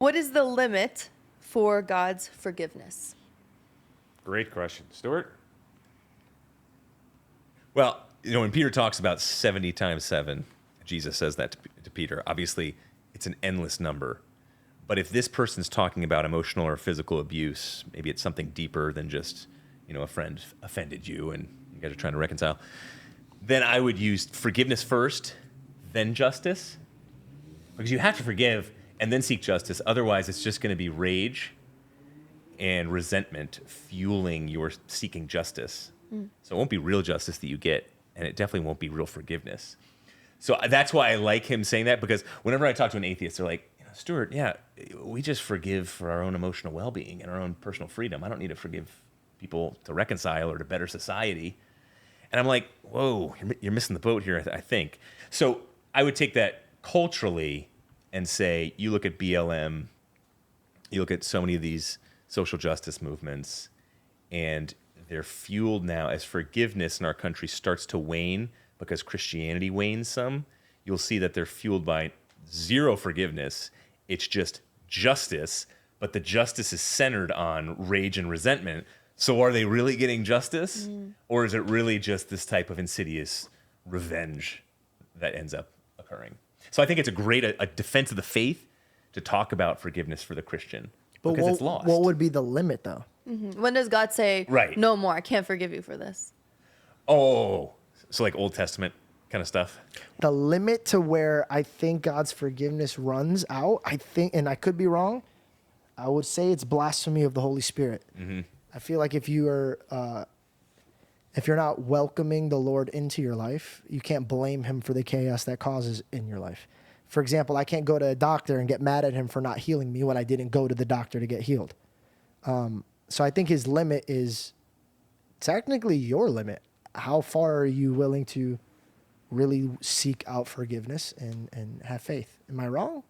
What is the limit for God's forgiveness? Great question. Stuart? Well, when Peter talks about 70 times 7, Jesus says that to Peter. Obviously, it's an endless number. But if this person's talking about emotional or physical abuse, maybe it's something deeper than just, a friend offended you and you guys are trying to reconcile, then I would use forgiveness first, then justice. Because you have to forgive and then seek justice. Otherwise, it's just going to be rage and resentment fueling your seeking justice. So it won't be real justice that you get, and it definitely won't be real forgiveness. So that's why I like him saying that, because whenever I talk to an atheist, they're like, Stuart, yeah, we just forgive for our own emotional well-being and our own personal freedom. I don't need to forgive people to reconcile or to better society. And I'm like, whoa, you're missing the boat here, I think. So I would take that culturally and say, you look at BLM, you look at so many of these social justice movements, and they're fueled now as forgiveness in our country starts to wane because Christianity wanes some. You'll see that they're fueled by zero forgiveness. It's just justice, but the justice is centered on rage and resentment. So are they really getting justice? Or is it really just this type of insidious revenge that ends up occurring? So I think it's a defense of the faith to talk about forgiveness for the Christian, because it's lost. What would be the limit, though? When does God say, Right. no more, I can't forgive you for this? Oh, so like Old Testament kind of stuff? The limit to where I think God's forgiveness runs out, I think, and I could be wrong, I would say it's blasphemy of the Holy Spirit. I feel like if you're not welcoming the Lord into your life, you can't blame him for the chaos that causes in your life. For example, I can't go to a doctor and get mad at him for not healing me when I didn't go to the doctor to get healed. So I think his limit is technically your limit. How far are you willing to really seek out forgiveness and have faith? Am I wrong?